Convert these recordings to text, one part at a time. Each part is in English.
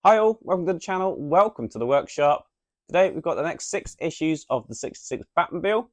Hi all, welcome to the channel, welcome to the workshop. Today we've got the next 6 issues of the 66 Batmobile.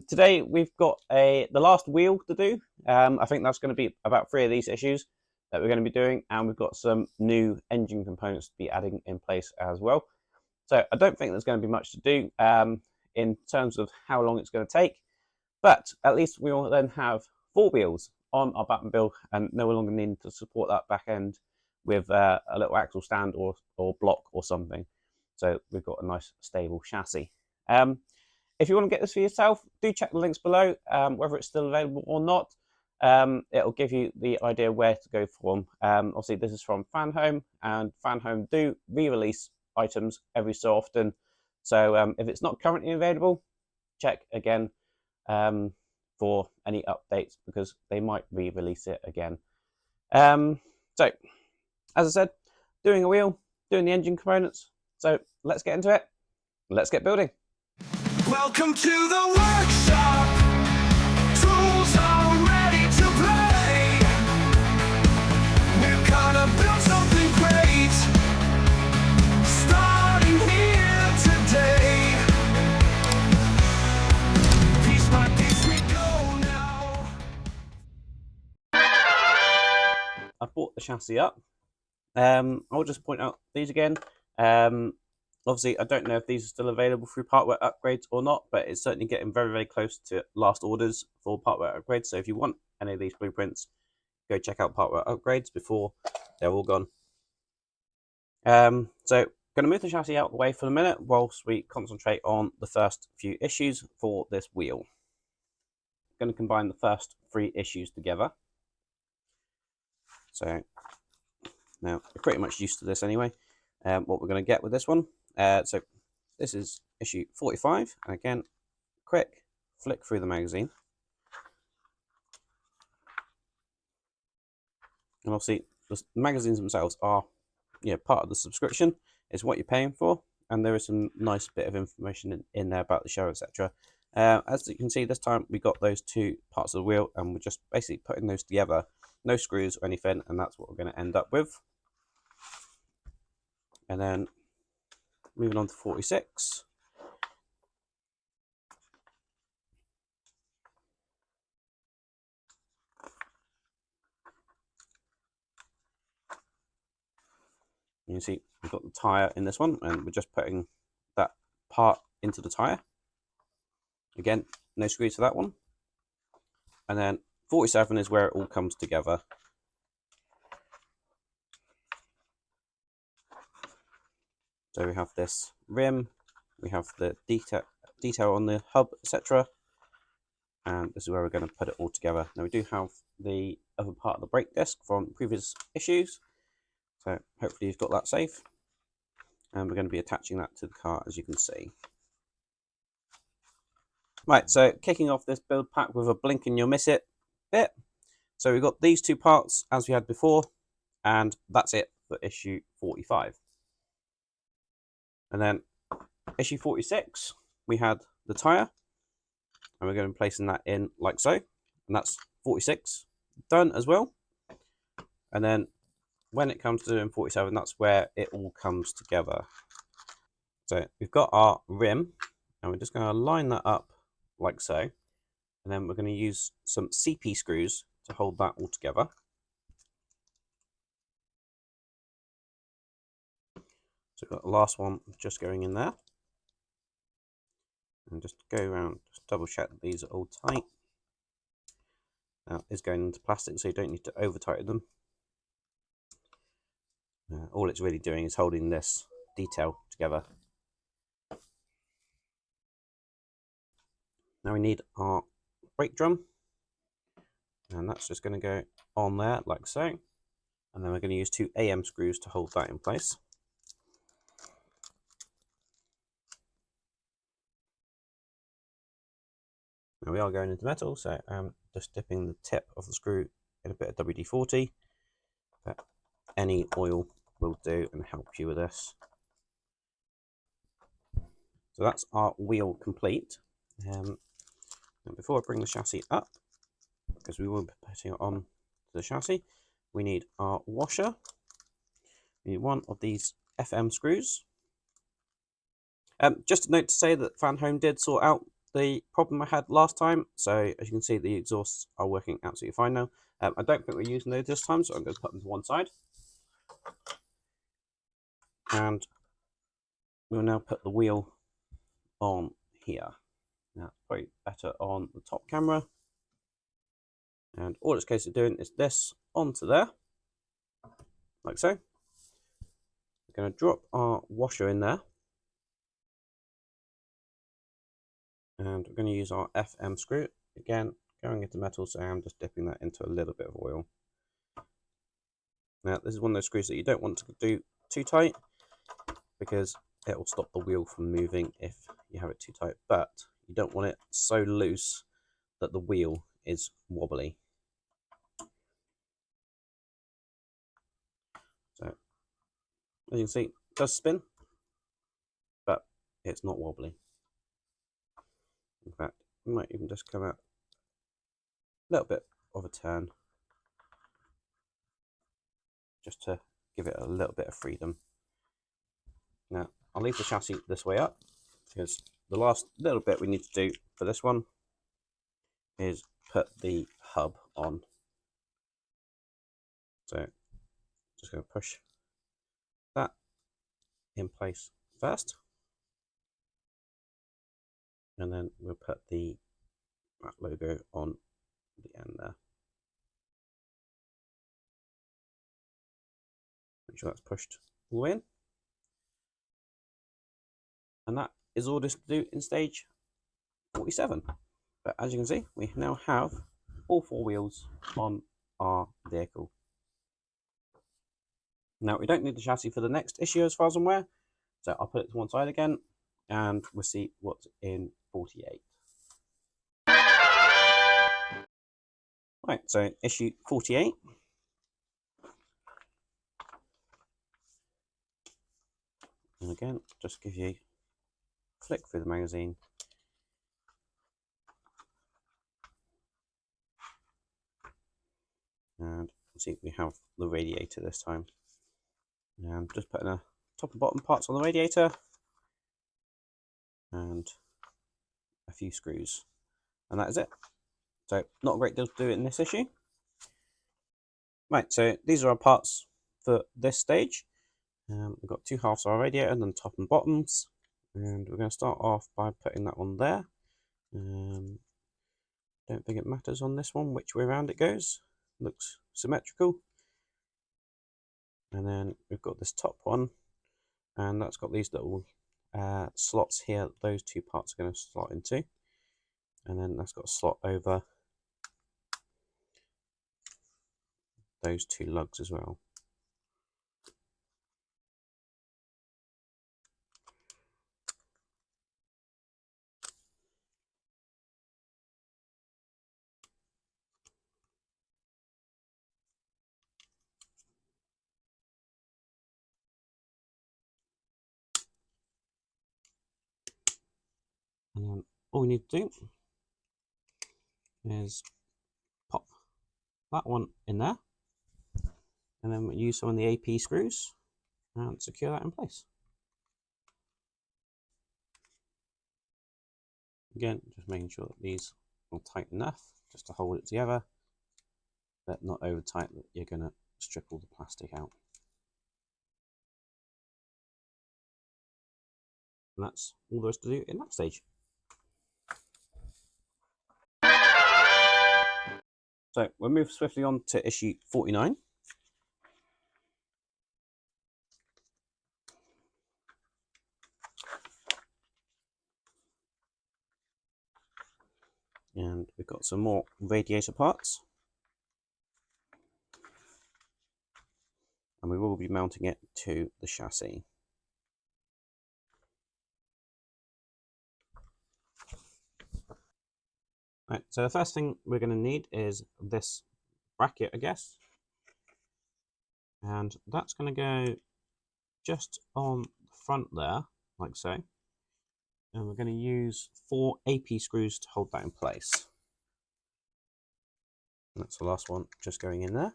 Today we've got the last wheel to do. I think that's going to be about 3 of these issues that we're going to be doing, and we've got some new engine components to be adding in place as well. So I don't think there's going to be much to do in terms of how long it's going to take, but at least we will then have 4 wheels on our Batmobile and no longer need to support that back end with a little axle stand or block or something. So we've got a nice stable chassis. If you want to get this for yourself, do check the links below, whether it's still available or not. It'll give you the idea where to go from. Obviously, this is from fanhome, and fanhome do re-release items every so often. So if it's not currently available, check again for any updates, because they might re-release it again. So as I said, doing a wheel, doing the engine components. So let's get into it. Let's get building. Welcome to the workshop. Tools are ready to play. We're gonna build something great, starting here today. Piece by piece we go now. I brought the chassis up. I'll just point out these again. Obviously, I don't know if these are still available through partware upgrades or not, but it's certainly getting very, very close to last orders for partware upgrades. So if you want any of these blueprints, go check out partware upgrades before they're all gone. So going to move the chassis out of the way for a minute whilst we concentrate on the first few issues for this wheel. Going to combine the first 3 issues together. So now we're pretty much used to this anyway. What we're going to get with this one. So this is issue 45, and again, quick flick through the magazine. And obviously, the magazines themselves are part of the subscription. It's what you're paying for, and there is some nice bit of information in there about the show, etc. As you can see, this time we got those 2 parts of the wheel, and we're just basically putting those together. No screws or anything, and that's what we're going to end up with. And then moving on to 46. You can see we've got the tyre in this one, and we're just putting that part into the tyre. Again, no screws for that one. And then 47 is where it all comes together. So we have this rim, we have the detail on the hub, etc. And this is where we're going to put it all together. Now we do have the other part of the brake disc from previous issues. So hopefully you've got that safe. And we're going to be attaching that to the car, as you can see. Right, so kicking off this build pack with a blink and you'll miss it bit. So we've got these 2 parts as we had before, and that's it for issue 45. And then issue 46, we had the tyre, and we're going to be placing that in like so, and that's 46 done as well. And then when it comes to doing 47, that's where it all comes together. So we've got our rim, and we're just going to line that up like so, and then we're going to use some CP screws to hold that all together. So we've got the last one just going in there, and just go around, just double check that these are all tight. Now it's going into plastic, so you don't need to over tighten them. All it's really doing is holding this detail together. Now we need our brake drum, and that's just going to go on there like so, and then we're going to use 2 AM screws to hold that in place. Now we are going into metal, so I'm just dipping the tip of the screw in a bit of WD-40, but any oil will do and help you with this. So that's our wheel complete. And before I bring the chassis up, because we will be putting it on the chassis, we need our washer. we need one of these FM screws. Just a note to say that FanHome did sort out the problem I had last time. So as you can see, the exhausts are working absolutely fine now. I don't think we're using those this time, so I'm going to put them to one side. And we'll now put the wheel on here. Now, probably better on the top camera. And all it's a case of doing is this onto there, like so. We're going to drop our washer in there. And we're going to use our FM screw. Again, going into metal, so I'm just dipping that into a little bit of oil. Now, this is one of those screws that you don't want to do too tight, because it will stop the wheel from moving if you have it too tight. But you don't want it so loose that the wheel is wobbly. So, as you can see, it does spin, but it's not wobbly. In fact, we might even just come out a little bit of a turn, just to give it a little bit of freedom. Now, I'll leave the chassis this way up, because the last little bit we need to do for this one is put the hub on. So, just going to push that in place first, and then we'll put that logo on the end there. Make sure that's pushed all the way in. And that is all this to do in stage 47. But as you can see, we now have all four wheels on our vehicle. Now, we don't need the chassis for the next issue as far as I'm aware, so I'll put it to one side again, and we'll see what's in 48. Right, so issue 48. And again, just give you a flick through the magazine. And see, we have the radiator this time. And just putting a top and bottom parts on the radiator, and a few screws, and that is it. So not a great deal to do in this issue. Right, so these are our parts for this stage. We've got two halves of our radiator, and then top and bottoms, and we're going to start off by putting that on there. Don't think it matters on this one which way around it goes. Looks symmetrical. And then we've got this top one, and that's got these little slots here. Those two parts are going to slot into, and then that's got a slot over those two lugs as well. And then all we need to do is pop that one in there, and then we'll use some of the AP screws and secure that in place. Again, just making sure that these are tight enough just to hold it together, but not over tight that you're going to strip all the plastic out. And that's all there is to do in that stage. So we'll move swiftly on to issue 49. And we've got some more radiator parts. And we will be mounting it to the chassis. Right, so the first thing we're going to need is this bracket, I guess. And that's going to go just on the front there, like so. And we're going to use 4 AP screws to hold that in place. And that's the last one just going in there.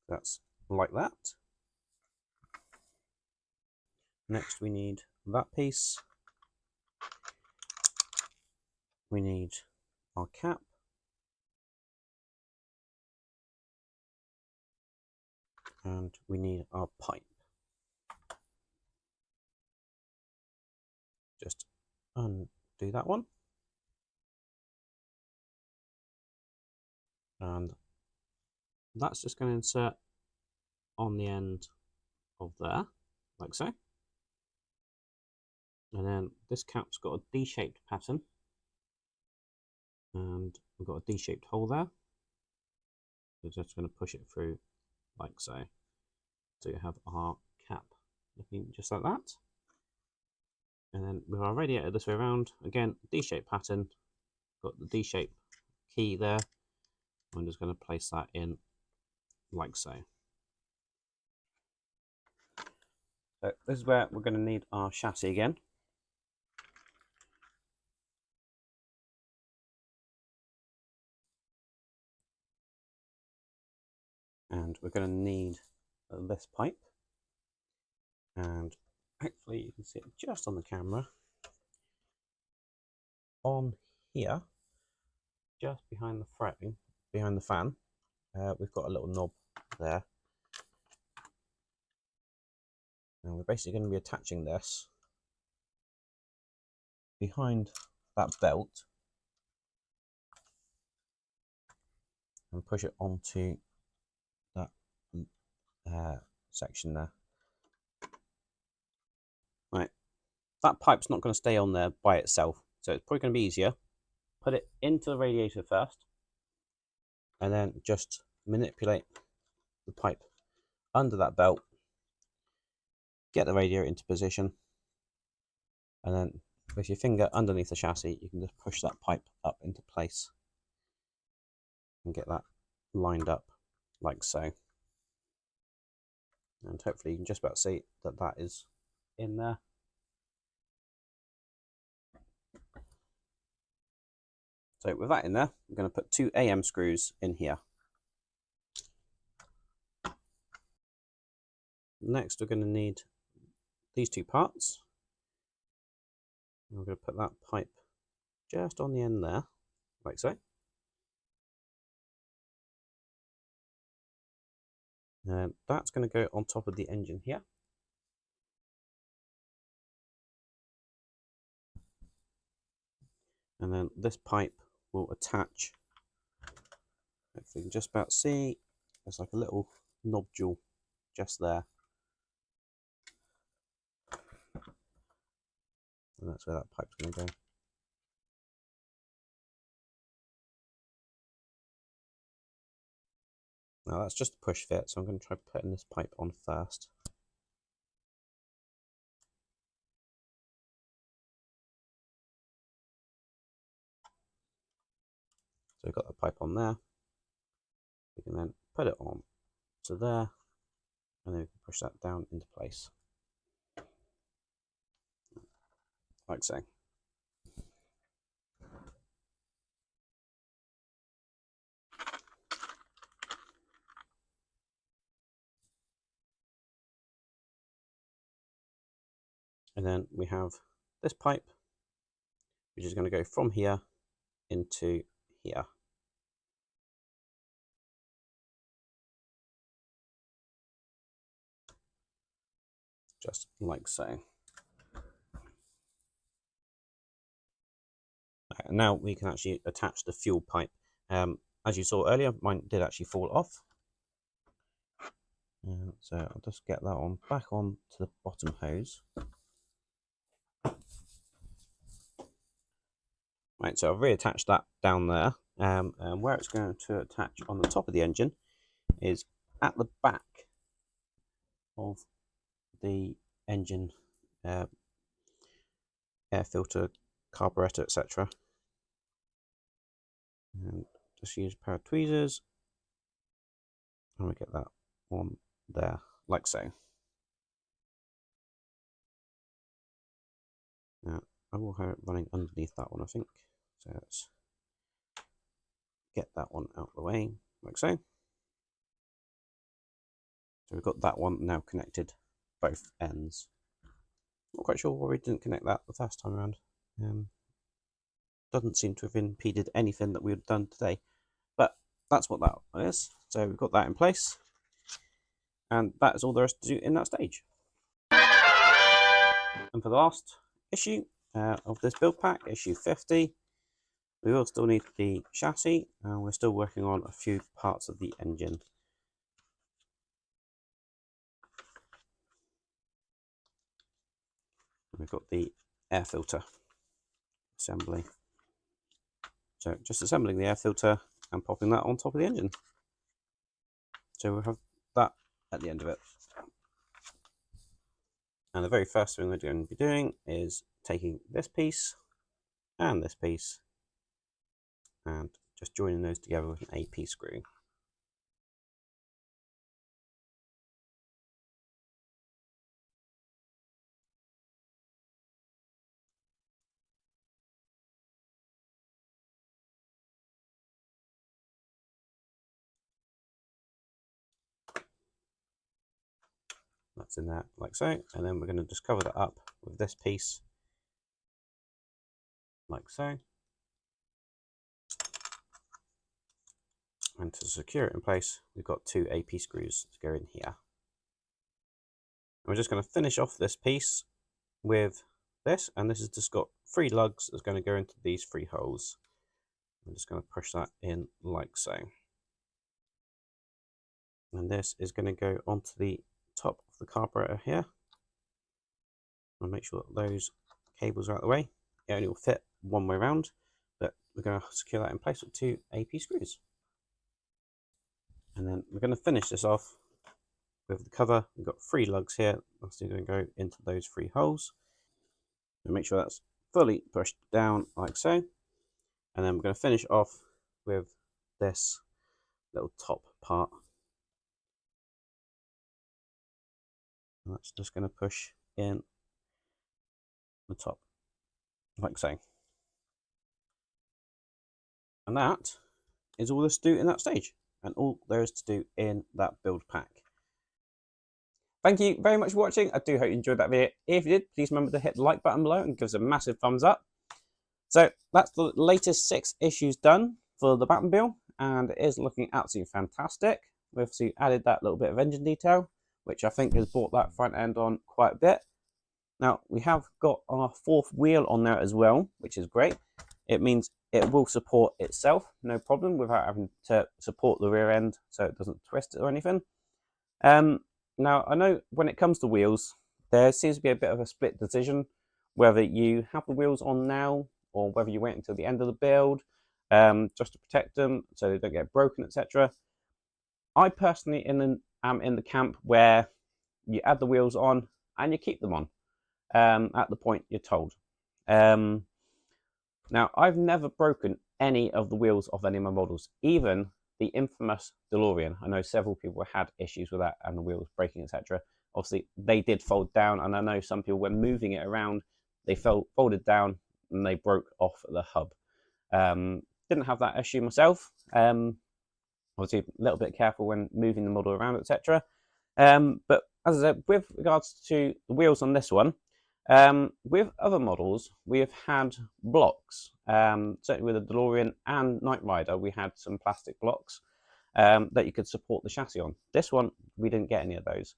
That's like that. Next we need that piece. We need our cap. And we need our pipe. Just undo that one. And that's just going to insert on the end of there, like so. And then this cap's got a D-shaped pattern. And we've got a D-shaped hole there. We're just going to push it through like so. So you have our cap looking just like that. And then with our radiator this way around, again, D-shaped pattern. Got the D-shaped key there. I'm just going to place that in like so. So this is where we're going to need our chassis again. And we're going to need this pipe. And hopefully you can see it just on the camera. On here, just behind the frame, behind the fan, we've got a little knob there. And we're basically going to be attaching this behind that belt and push it onto that section there. Right, that pipe's not going to stay on there by itself, so it's probably going to be easier. Put it into the radiator first, and then just manipulate the pipe under that belt, get the radiator into position, and then with your finger underneath the chassis, you can just push that pipe up into place and get that lined up like so. And hopefully you can just about see that that is in there. So with that in there, I'm going to put 2 AM screws in here. Next, we're going to need these 2 parts. I'm going to put that pipe just on the end there, like so. And that's going to go on top of the engine here. And then this pipe will attach. If you can just about see, there's like a little nodule just there. And that's where that pipe's going to go. Now that's just a push fit, so I'm going to try putting this pipe on first. So we've got the pipe on there. We can then put it on to there, and then we can push that down into place. Like so. And then we have this pipe, which is going to go from here into here. Just like so. And now we can actually attach the fuel pipe. As you saw earlier, mine did actually fall off. So I'll just get that one back on to the bottom hose. Right, so I've reattached that down there. And where it's going to attach on the top of the engine is at the back of the engine air filter, carburetor, etc. And just use a pair of tweezers, and we get that on there, like so. Now, I will have it running underneath that one, I think. So let's get that one out of the way, like so. So we've got that one now connected, both ends. Not quite sure why we didn't connect that the first time around. Doesn't seem to have impeded anything that we've done today, but that's what that is. So we've got that in place, and that is all there is to do in that stage. And for the last issue of this build pack, issue 50, we will still need the chassis, and we're still working on a few parts of the engine. We've got the air filter assembly. So just assembling the air filter and popping that on top of the engine. So we'll have that at the end of it. And the very first thing we're going to be doing is taking this piece and this piece and just joining those together with an AP screw. That's in there like so, and then we're going to just cover that up with this piece like so. And to secure it in place, we've got 2 AP screws to go in here. And we're just going to finish off this piece with this, and this has just got 3 lugs that's going to go into these 3 holes. I'm just going to push that in like so. And this is going to go onto the top of the carburetor here. I'll make sure that those cables are out of the way. It only will fit one way around, but we're going to secure that in place with 2 AP screws. And then we're going to finish this off with the cover. We've got 3 lugs here. That's going to go into those 3 holes. And make sure that's fully pushed down like so. And then we're going to finish off with this little top part. And that's just going to push in the top like so. And that is all there's to do in that stage, and all there is to do in that build pack. Thank you very much for watching. I do hope you enjoyed that video. If you did, please remember to hit the like button below and give us a massive thumbs up. So that's the latest 6 issues done for the Batmobile, and it is looking absolutely fantastic. We've obviously added that little bit of engine detail, which I think has brought that front end on quite a bit. Now, we have got our 4th wheel on there as well, which is great. It means it will support itself, no problem, without having to support the rear end so it doesn't twist it or anything. Now, I know when it comes to wheels, there seems to be a bit of a split decision whether you have the wheels on now or whether you wait until the end of the build just to protect them so they don't get broken, etc. I personally am in the camp where you add the wheels on and you keep them on at the point you're told. Now, I've never broken any of the wheels of any of my models, even the infamous DeLorean. I know several people had issues with that and the wheels breaking, etc. Obviously, they did fold down, and I know some people, when moving it around, they folded down and they broke off at the hub. Didn't have that issue myself. Obviously, a little bit careful when moving the model around, etc. But as I said, with regards to the wheels on this one, with other models, we have had blocks. Certainly with the DeLorean and Knight Rider, we had some plastic blocks that you could support the chassis on. This one, we didn't get any of those.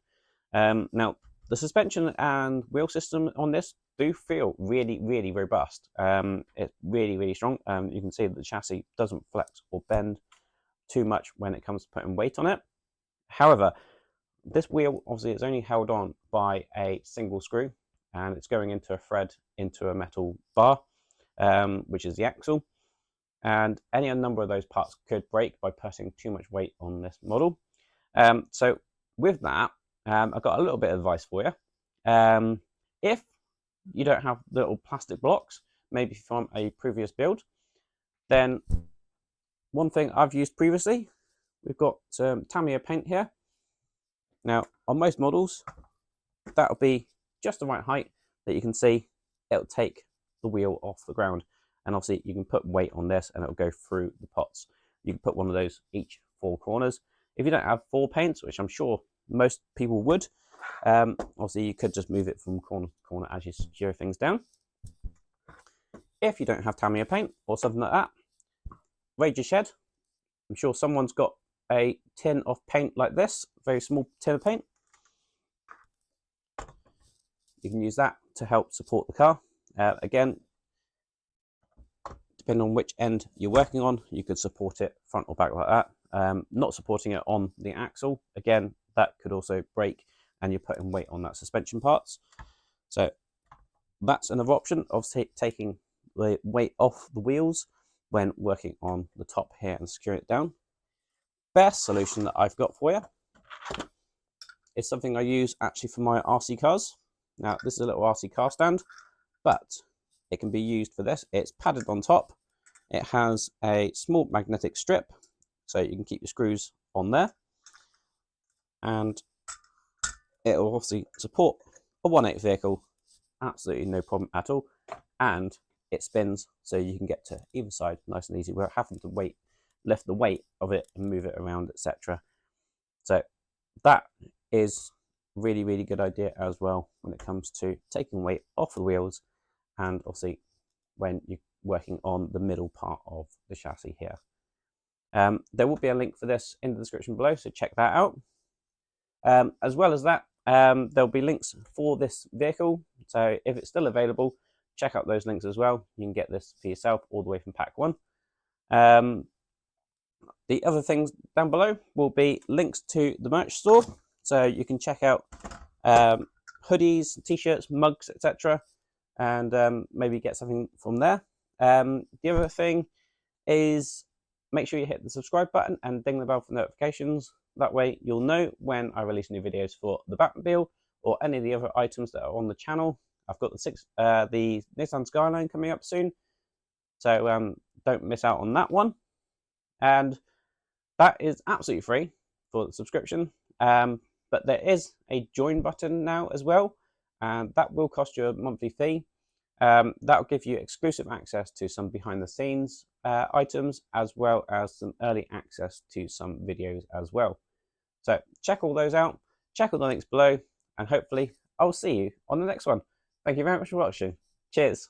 Now, the suspension and wheel system on this do feel really, really robust. It's really, really strong. You can see that the chassis doesn't flex or bend too much when it comes to putting weight on it. However, this wheel obviously is only held on by a single screw, and it's going into a thread into a metal bar, which is the axle. And any number of those parts could break by putting too much weight on this model. So with that, I've got a little bit of advice for you. If you don't have little plastic blocks, maybe from a previous build, then one thing I've used previously, we've got some Tamiya paint here. Now, on most models, that'll be just the right height that you can see. It'll take the wheel off the ground. And obviously, you can put weight on this and it'll go through the pots. You can put one of those each 4 corners. If you don't have 4 paints, which I'm sure most people would. Obviously, you could just move it from corner to corner as you secure things down. If you don't have Tamiya paint or something like that, raid your shed. I'm sure someone's got a tin of paint like this, very small tin of paint. You can use that to help support the car. Again, depending on which end you're working on, you could support it front or back like that. Not supporting it on the axle, again, that could also break and you're putting weight on that suspension parts. So that's another option of taking the weight off the wheels when working on the top here and securing it down. Best solution that I've got for you is something I use actually for my RC cars. Now, this is a little RC car stand, but it can be used for this. It's padded on top. It has a small magnetic strip, so you can keep your screws on there. And it will obviously support a 1/8 vehicle, absolutely no problem at all. And it spins, so you can get to either side nice and easy without having to lift the weight of it and move it around, etc. So that is really, really good idea as well when it comes to taking weight off the wheels, and obviously when you're working on the middle part of the chassis here. There will be a link for this in the description below, so check that out. As well as that, there'll be links for this vehicle, so if it's still available, check out those links as well. You can get this for yourself all the way from pack 1. The other things down below will be links to the merch store, so you can check out hoodies, t-shirts, mugs, etc., and maybe get something from there. The other thing is make sure you hit the subscribe button and ding the bell for notifications. That way you'll know when I release new videos for the Batmobile or any of the other items that are on the channel. I've got the Nissan Skyline coming up soon, so don't miss out on that one. And that is absolutely free for the subscription, but there is a join button now as well, and that will cost you a monthly fee. That will give you exclusive access to some behind the scenes items, as well as some early access to some videos as well. So check all those out, check all the links below, and hopefully I'll see you on the next one. Thank you very much for watching. Cheers.